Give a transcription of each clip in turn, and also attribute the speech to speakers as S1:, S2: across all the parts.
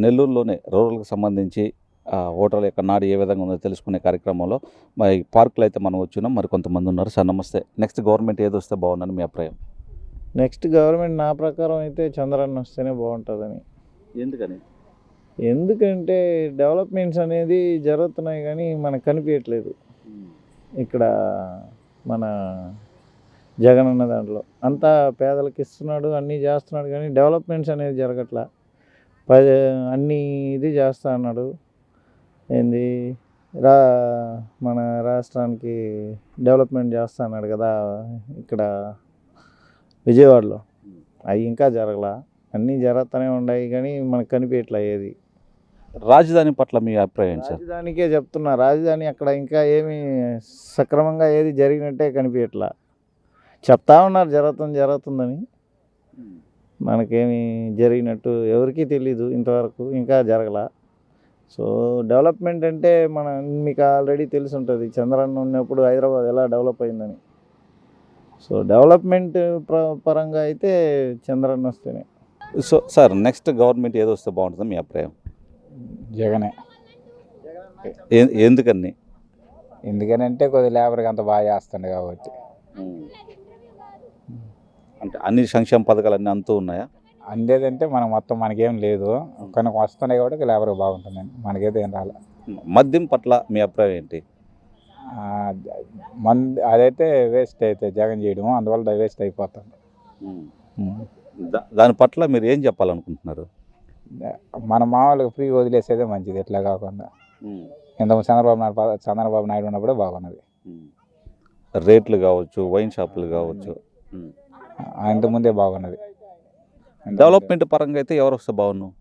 S1: నెల్లూరులోనే రూరల్కి సంబంధించి ఓటర్ల యొక్క నాడు ఏ విధంగా ఉందో తెలుసుకునే కార్యక్రమంలో మరి పార్కులో అయితే మనం వచ్చినాం. మరి కొంతమంది ఉన్నారు. సార్ నమస్తే. నెక్స్ట్ గవర్నమెంట్ ఏది వస్తే బాగుందని మీ అభిప్రాయం?
S2: నెక్స్ట్ గవర్నమెంట్ నా ప్రకారం అయితే చంద్రన్న వస్తేనే బాగుంటుందని.
S1: ఎందుకని?
S2: ఎందుకంటే డెవలప్మెంట్స్ అనేది జరుగుతున్నాయి కానీ మనకు కనిపించట్లేదు. ఇక్కడ మన జగన్ అన్న దాంట్లో అంతా పేదలకు ఇస్తున్నాడు, అన్నీ చేస్తున్నాడు కానీ డెవలప్మెంట్స్ అనేది జరగట్లా. అన్నీ ఇది చేస్తా అన్నాడు. ఏంది మన రాష్ట్రానికి డెవలప్మెంట్ చేస్తా అన్నాడు కదా ఇక్కడ విజయవాడలో. అవి ఇంకా జరగలా. అన్నీ జరుగుతూనే ఉన్నాయి కానీ మనకు కనిపించట్లా ఏది.
S1: రాజధాని పట్ల మీ అభిప్రాయం సార్?
S2: రాజధానికే చెప్తున్నా. రాజధాని అక్కడ ఇంకా ఏమీ సక్రమంగా ఏది జరిగినట్టే కనిపించట్లా. చెప్తా ఉన్నారు జరుగుతుందని, మనకేమి జరిగినట్టు ఎవరికీ తెలీదు ఇంతవరకు, ఇంకా జరగలా. సో డెవలప్మెంట్ అంటే మీకు ఆల్రెడీ తెలిసి ఉంటుంది చంద్రన్న ఉన్నప్పుడు హైదరాబాద్ ఎలా డెవలప్ అయిందని. సో డెవలప్మెంట్ పరంగా అయితే చంద్రన్న వస్తేనే.
S1: సో సార్ నెక్స్ట్ గవర్నమెంట్ ఏదో వస్తే బాగుంటుందో మీ అభిప్రాయం?
S3: జగనే.
S1: ఎందుకని?
S3: ఎందుకనంటే కొద్దిగా లేబర్కి అంత బాగా చేస్తుంది కాబట్టి.
S1: అంటే అన్ని సంక్షేమ పథకాలు అన్నీ అంతూ ఉన్నాయా?
S3: అందేదంటే మనం మొత్తం మనకేం లేదు, కానీ వస్తున్నాయి కాబట్టి లేబర్కి బాగుంటుందండి. మనకైతే ఏం రాలే.
S1: మద్యం పట్ల మీ అభిప్రాయం ఏంటి?
S3: అదైతే వేస్ట్ అయితే జగన్ చేయడము, అందువల్ల వేస్ట్ అయిపోతుంది.
S1: దాని పట్ల మీరు ఏం చెప్పాలనుకుంటున్నారు?
S3: మన మామూలుగా ఫ్రీ వదిలేసేదే మంచిది, ఎట్లా కాకుండా. ఇంత చంద్రబాబు నాయుడు ఉన్నప్పుడే బాగున్నది.
S1: రేట్లు కావచ్చు, వైన్ షాపులు కావచ్చు,
S3: ఇంతకుముందే బాగున్నది.
S1: డెవలప్మెంట్ పరంగా అయితే ఎవరు వస్తే బాగున్నావు?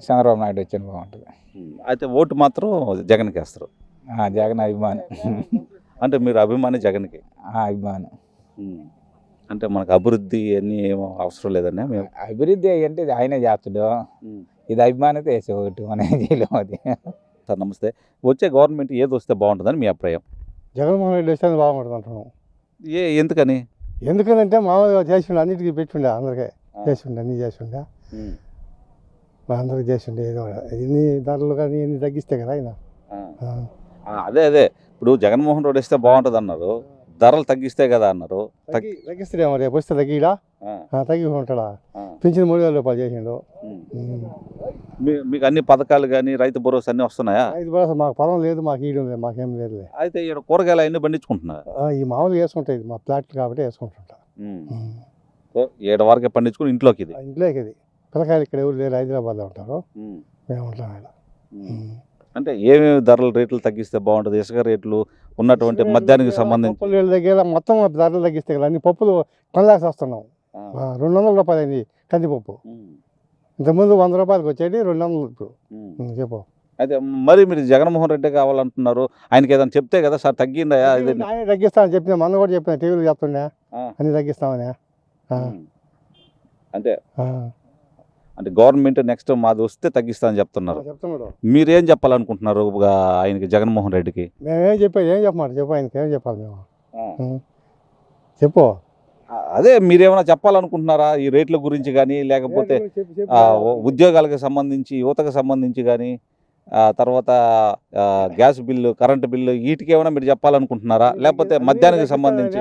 S3: చంద్రబాబు నాయుడు వచ్చిన బాగుంటుంది.
S1: అయితే ఓటు మాత్రం జగన్కి వేస్తారు?
S3: జగన్ అభిమాని.
S1: అంటే మీరు అభిమాని జగన్కి?
S3: అభిమాని.
S1: అంటే మనకు అభివృద్ధి అన్నీ ఏమో అవసరం లేదన్నా? మేము
S3: అభివృద్ధి అంటే ఆయనే చేస్తాడు, ఇది అభిమానితే వేసే ఒకటి మన చేయలేము అది.
S1: సార్ నమస్తే. వచ్చే గవర్నమెంట్ ఏది వస్తే బాగుంటుందని మీ అభిప్రాయం?
S4: జగన్మోహన్ రెడ్డి వస్తే బాగుంటుంది అంటున్నాం.
S1: ఎందుకని?
S4: ఎందుకంటే మామూలుగా చేసిండే, అన్నిటికీ పెట్టుండే, అందరికీ చేసిండే, అన్నీ చేసిండే, అందరికి చేసిండే. ఏదో ఎన్ని ధరలు కానీ ఎన్ని తగ్గిస్తే కదా ఆయన.
S1: అదే ఇప్పుడు జగన్మోహన్ రెడ్డి వస్తే బాగుంటుంది అన్నారు, ధరలు తగ్గిస్తే కదా అన్నారు.
S4: తగ్గిస్తాడేమో, రేపు వస్తే తగ్గిడా తగ్గి ఉంటాడా? పింఛన్ 3,000 రూపాయలు చేసిండు.
S1: మీకు అన్ని పథకాలు కానీ రైతు భరోసా అన్నీ వస్తున్నాయా?
S4: రైతు భరోసా మాకు పొలం లేదు, మాకు ఈడు లేదు, మాకేం లేదు.
S1: అయితే ఇక్కడ కూరగాయలు అన్నీ పండించుకుంటున్నా?
S4: ఈ మామూలుగా వేసుకుంటాయి, మా ప్లాట్లు కాబట్టి వేసుకుంటుంటా.
S1: 7 వరకే పండించుకుని ఇంట్లోకి
S4: ఇది పిల్లకాయలు ఇక్కడ ఎవరు లేరు, హైదరాబాద్లో ఉంటారు, మేము ఉంటాం.
S1: అంటే ఏమేమి ధరలు రేట్లు తగ్గిస్తే బాగుంటుంది? ఇసుక రేట్లు ఉన్నటువంటి మద్యానికి సంబంధించి
S4: పప్పుల దగ్గర మొత్తం ధరలు తగ్గిస్తే కదా అన్ని పప్పులు కొనలేక వస్తున్నాం. 200 రూపాయలు అయింది కందిపప్పు. ఇంతకుముందు 100 రూపాయలకి వచ్చేది 200 ఇప్పుడు. చెప్పు.
S1: అయితే మరి మీరు జగన్మోహన్ రెడ్డి కావాలంటున్నారు, ఆయనకి ఏదైనా చెప్తే కదా సార్ తగ్గిందా?
S4: ఆయన తగ్గిస్తామని చెప్పిన, మొన్న కూడా చెప్పిన, టీవీలో చెప్తుండే అన్ని తగ్గిస్తామని.
S1: అంటే గవర్నమెంట్ నెక్స్ట్ మాది వస్తే తగ్గిస్తామని చెప్తున్నారు. మీరేం చెప్పాలనుకుంటున్నారు ఆయనకి, జగన్మోహన్ రెడ్డికి?
S4: మేమేం చెప్పేది, ఏం చెప్పమాట చెప్పు, ఆయనకి ఏం చెప్పాలి మేము? చెప్పు.
S1: అదే మీరేమైనా చెప్పాలనుకుంటున్నారా ఈ రేట్ల గురించి కానీ, లేకపోతే ఉద్యోగాలకు సంబంధించి, యువతకు సంబంధించి కానీ, తర్వాత గ్యాస్ బిల్లు, కరెంటు బిల్లు, వీటికి ఏమైనా మీరు చెప్పాలనుకుంటున్నారా? లేకపోతే మద్యానికి సంబంధించి?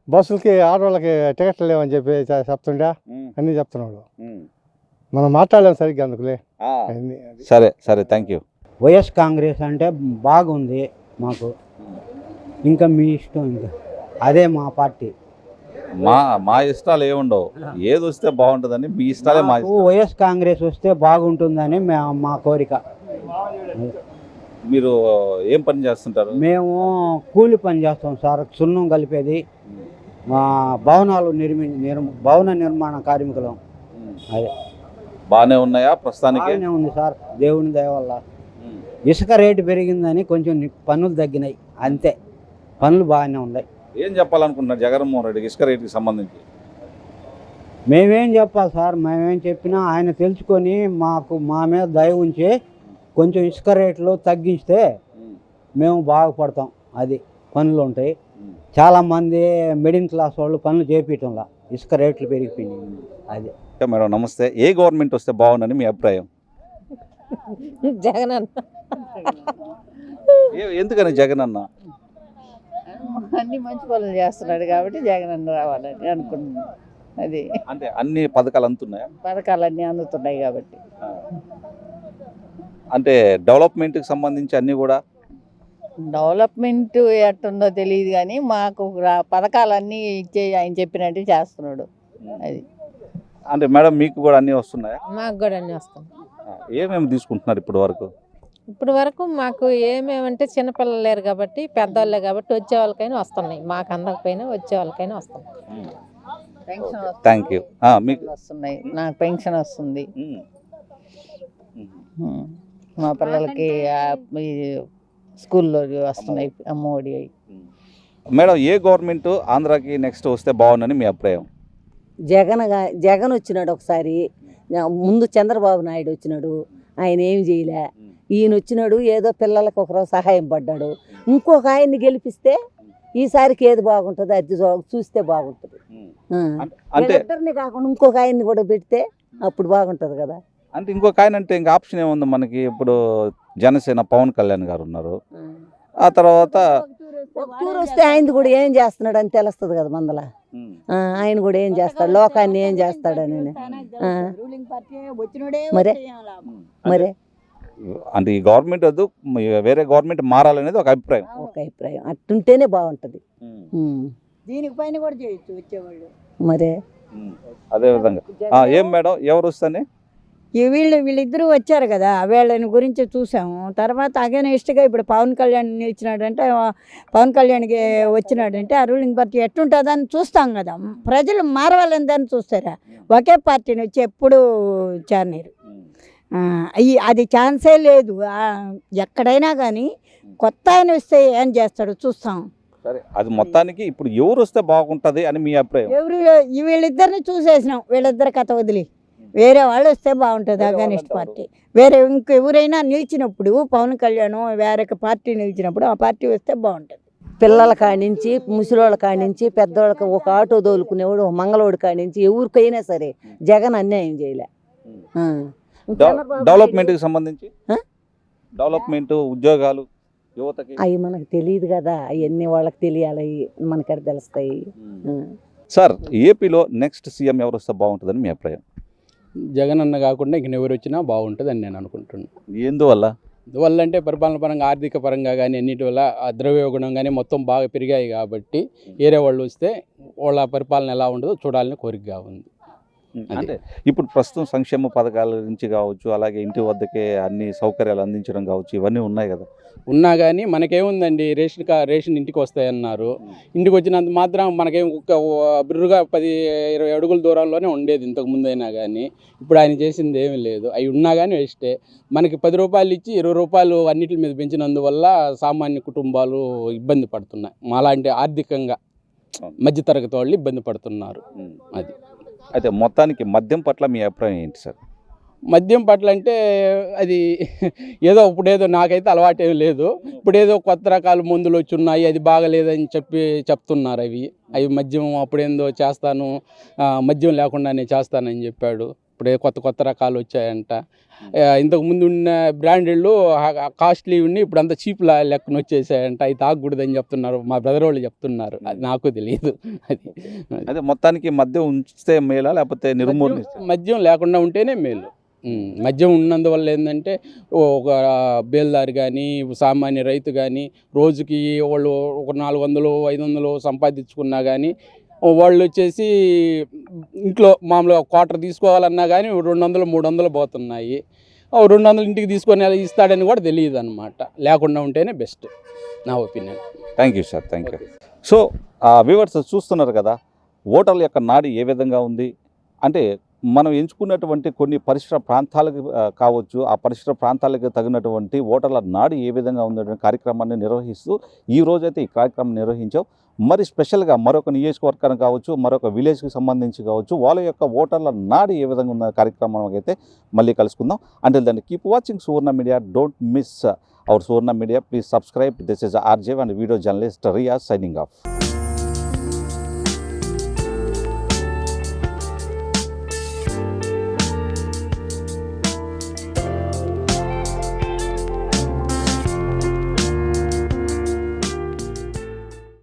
S4: బస్సులకి, ఆటోలకి టికెట్లు లేవని చెప్పి చెప్తుండే, అన్నీ చెప్తున్నాడు. మనం మాట్లాడలేము సరిగ్గా, అందుకులే.
S1: సరే థ్యాంక్ యూ.
S5: వైఎస్ కాంగ్రెస్ అంటే బాగుంది మాకు, ఇంకా మీ ఇష్టం, ఇంకా అదే మా పార్టీ.
S1: మా ఇష్టాలు ఏముండవు, ఏది వస్తే బాగుంటుందని మీ ఇష్టాలే. మా
S5: వైఎస్ కాంగ్రెస్ వస్తే బాగుంటుందని మా కోరిక.
S1: మీరు ఏం పని చేస్తుంటారు?
S5: మేము కూలి పని చేస్తాం సార్, సున్నం కలిపేది, మా భవనాలు భవన నిర్మాణ కార్మికులం. అదే
S1: బాగానే ఉన్నాయా ప్రస్తుతానికి?
S5: బాగానే ఉంది సార్, దేవుని దయ వల్ల. ఇసుక రేటు పెరిగిందని కొంచెం పనులు తగ్గినాయి అంతే, పనులు బాగానే ఉన్నాయి.
S1: ఏం చెప్పాలనుకుంటున్నారు జగన్మోహన్ రెడ్డికి ఇసుక రేటుకి సంబంధించి?
S5: మేమేం చెప్పాలి సార్, మేమేం చెప్పినా ఆయన తెలుసుకొని మా మీద దయ ఉంచి కొంచెం ఇసుక రేట్లు తగ్గిస్తే మేము బాగుపడతాం. అది పనులు ఉంటాయి. చాలామంది మిడిల్ క్లాస్ వాళ్ళు పనులు చేపించడంలా, ఇసుక రేట్లు పెరిగిపోయినాయి. అది
S1: మేడం నమస్తే. ఏ గవర్నమెంట్ వస్తే బాగుందని మీ అభిప్రాయం?
S6: జగన్ అన్న
S1: ఎందుకని జగన్ అన్న?
S6: అన్ని మంచి పనులు చేస్తున్నాడు కాబట్టి జగన్ అన్న రావాలని అనుకుంటున్నాను. అది
S1: అంటే అన్ని పథకాలు అందుతున్నాయా?
S6: పథకాలన్నీ అందుతున్నాయి కాబట్టి.
S1: అంటే డెవలప్మెంట్కి సంబంధించి అన్నీ కూడా
S6: డెవలప్మెంట్ ఎట్టుందో తెలియదు కానీ మాకు పథకాలన్నీ ఇచ్చే ఆయన చెప్పినట్టు చేస్తున్నాడు. అది
S1: అంటే మేడం మీకు కూడా అన్నీ వస్తున్నాయా?
S7: మాకు కూడా అన్నీ వస్తాయి.
S1: ఏమేమి తీసుకుంటున్నారు ఇప్పుడు వరకు?
S7: ఇప్పుడు వరకు మాకు ఏమేమంటే చిన్నపిల్లలు లేరు కాబట్టి పెద్దవాళ్ళే కాబట్టి వచ్చే వాళ్ళకైనా వస్తున్నాయి. మాకు అందకపోయినా వచ్చే వాళ్ళకైనా వస్తున్నాయి.
S6: Pension
S1: thank you. మీకు
S6: వస్తున్నాయి. నాకు పెన్షన్ వస్తుంది. మా పిల్లలకి ఈ స్కూల్లో వస్తున్నాయి అమ్మఒడి.
S1: మేడం ఏ గవర్నమెంట్ ఆంధ్రాకి నెక్స్ట్ వస్తే బాగుందని మీ అభిప్రాయం?
S8: జగన్ వచ్చినాడు ఒకసారి, ముందు చంద్రబాబు నాయుడు వచ్చినాడు, ఆయన ఏం చేయలే. ఈయన వచ్చినాడు ఏదో పిల్లలకు ఒకరోజు సహాయం పడ్డాడు. ఇంకొక ఆయన్ని గెలిపిస్తే ఈసారికి ఏది బాగుంటుంది అది చూస్తే బాగుంటుంది. ఇద్దరిని కాకుండా ఇంకొక ఆయన్ని కూడా పెడితే అప్పుడు బాగుంటుంది కదా.
S1: అంటే ఇంకొక ఆయన అంటే ఇంకా ఆప్షన్ ఏముంది మనకి? ఇప్పుడు జనసేన పవన్ కళ్యాణ్ గారు ఉన్నారు. ఆ తర్వాత
S8: టూర్ వస్తే ఆయన కూడా ఏం చేస్తున్నాడు అని తెలుస్తుంది కదా మందల. ఆయన కూడా ఏం చేస్తాడు, లోకాన్ని ఏం చేస్తాడని. మరే మరే
S1: అంటే ఈ గవర్నమెంట్ వద్దు, వేరే గవర్నమెంట్ మారాలనేది ఒక అభిప్రాయం.
S8: అట్టుంటేనే బాగుంటది.
S6: దీనిపైన కూడా చేయొచ్చు వచ్చేవాళ్ళు.
S8: మరే
S1: అదే విధంగా ఏం మేడం ఎవరు వస్తానే?
S9: వీళ్ళిద్దరూ వచ్చారు కదా, వీళ్ళని గురించి చూసాము. తర్వాత అగెనిస్ట్గా ఇప్పుడు పవన్ కళ్యాణ్ నిలిచినాడంటే, పవన్ కళ్యాణ్కి వచ్చినాడంటే ఆ రూలింగ్ పార్టీ ఎట్టుంటుందని చూస్తాం కదా. ప్రజలు మారవాలని దాన్ని చూస్తారా? ఒకే పార్టీని వచ్చి ఎప్పుడు చేరనీరు. అది ఛాన్సే లేదు. ఎక్కడైనా కానీ కొత్త ఆయన వస్తే ఏం చేస్తాడు చూస్తాం.
S1: సరే, అది మొత్తానికి ఇప్పుడు ఎవరు వస్తే బాగుంటుంది అని మీ అభిప్రాయం?
S9: వీళ్ళిద్దరిని చూసేసినాం. వీళ్ళిద్దరి కథ వదిలి వేరే వాళ్ళు వస్తే బాగుంటుంది. అగనిస్ట్ పార్టీ వేరే ఇంకెవరైనా నిలిచినప్పుడు, పవన్ కళ్యాణ్ వేరే పార్టీ నిలిచినప్పుడు ఆ పార్టీ వస్తే బాగుంటుంది.
S8: పిల్లల కానించి ముసలోళ్ళ కానించి పెద్దోళ్ళకి ఒక ఆటో దోలుకునేవాడు, ఒక మంగళోడి కానించి ఎవరికైనా సరే జగన్ అన్యాయం చేయలే.
S1: డెవలప్మెంట్కి సంబంధించి డెవలప్మెంట్, ఉద్యోగాలు యువతకి
S8: అవి మనకు తెలియదు కదా. అవన్నీ వాళ్ళకి తెలియాలి, మనకి తెలుస్తాయి.
S1: సార్, ఏపీలో నెక్స్ట్ సీఎం ఎవరు వస్తే బాగుంటుందని మీ అభిప్రాయం?
S10: జగన్ అన్న కాకుండా ఇంక ఎవరు వచ్చినా బాగుంటుంది అని నేను అనుకుంటున్నాను.
S1: ఎందువల్ల?
S10: అందువల్ల అంటే పరిపాలన పరంగా, ఆర్థిక పరంగా కానీ అన్నిటి వల్ల ద్రవ్య గుణం కానీ మొత్తం బాగా పెరిగాయి కాబట్టి వేరే వాళ్ళు వస్తే వాళ్ళ పరిపాలన ఎలా ఉండదో చూడాలని కోరికగా ఉంది.
S1: అంటే ఇప్పుడు ప్రస్తుతం సంక్షేమ పథకాల నుంచి కావచ్చు, అలాగే ఇంటి వద్దకే అన్ని సౌకర్యాలు అందించడం కావచ్చు, ఇవన్నీ ఉన్నాయి కదా.
S10: ఉన్నా కానీ మనకేముందండి, రేషన్ ఇంటికి వస్తాయన్నారు. ఇంటికి వచ్చినంత మాత్రం మనకేం బిర్రుగా 10-20 అడుగుల దూరంలోనే ఉండేది ఇంతకు ముందైనా కానీ. ఇప్పుడు ఆయన చేసింది ఏమీ లేదు. అవి ఉన్నా కానీ వేస్టే. మనకి 10 రూపాయలు ఇచ్చి 20 రూపాయలు అన్నిటి మీద పెంచినందువల్ల సామాన్య కుటుంబాలు ఇబ్బంది పడుతున్నాయి. మాలాంటి ఆర్థికంగా మధ్యతరగతి వాళ్ళు ఇబ్బంది పడుతున్నారు. అది
S1: అయితే మొత్తానికి మద్యం పట్ల మీ అభిప్రాయం ఏంటి సార్?
S10: మద్యం పట్ల అంటే అది ఏదో ఇప్పుడేదో నాకైతే అలవాటేం లేదు. ఇప్పుడేదో కొత్త రకాల మందులు వచ్చి ఉన్నాయి, అది బాగలేదని చెప్తున్నారు. అవి మద్యం అప్పుడేందో చేస్తాను, మద్యం లేకుండానే చేస్తానని చెప్పాడు. ఇప్పుడే కొత్త రకాలు వచ్చాయంట. ఇంతకుముందు ఉన్న బ్రాండెడ్లు కాస్ట్లీ ఉండి ఇప్పుడు అంతా చీప్ లెక్కన వచ్చేసాయంట. అవి తాగకూడదని చెప్తున్నారు, మా బ్రదర్ వాళ్ళు చెప్తున్నారు. అది నాకు తెలియదు.
S1: అదే మొత్తానికి మద్యం ఉంచితే మేలా లేకపోతే నిర్మూలన?
S10: మద్యం లేకుండా ఉంటేనే మేలు. మద్యం ఉన్నందువల్ల ఏంటంటే ఒక బేల్దారి కానీ సామాన్య రైతు కానీ రోజుకి వాళ్ళు ఒక 400-500 సంపాదించుకున్నా కానీ వాళ్ళు వచ్చేసి ఇంట్లో మామూలుగా క్వార్టర్ తీసుకోవాలన్నా కానీ 200-300 పోతున్నాయి. 200 ఇంటికి తీసుకొని ఇస్తాడని కూడా తెలియదు అనమాట. లేకుండా ఉంటేనే బెస్ట్ నా opinion.
S1: Thank you sir, thank you. So viewers చూస్తున్నారు కదా, ఓటర్ల యొక్క నాడి ఏ విధంగా ఉంది అంటే మనం ఎంచుకున్నటువంటి కొన్ని పరిసర ప్రాంతాలకు కావచ్చు, ఆ పరిసర ప్రాంతాలకు తగినటువంటి ఓటర్ల నాడి ఏ విధంగా ఉందనే కార్యక్రమాన్ని నిర్వహిస్తూ ఈ రోజైతే ఈ కార్యక్రమం నిర్వహించాం. మరి స్పెషల్గా మరొక నియోజకవర్గాన్ని కావచ్చు, మరొక విలేజ్కి సంబంధించి కావచ్చు, వాళ్ళ యొక్క ఓటర్ల నాడి ఏ విధంగా ఉన్న కార్యక్రమం అయితే మళ్ళీ కలుసుకుందాం. Until then keep watching Suvarna media. Don't miss our Suvarna media. Please subscribe. This is RJ and video journalist Riaz signing off.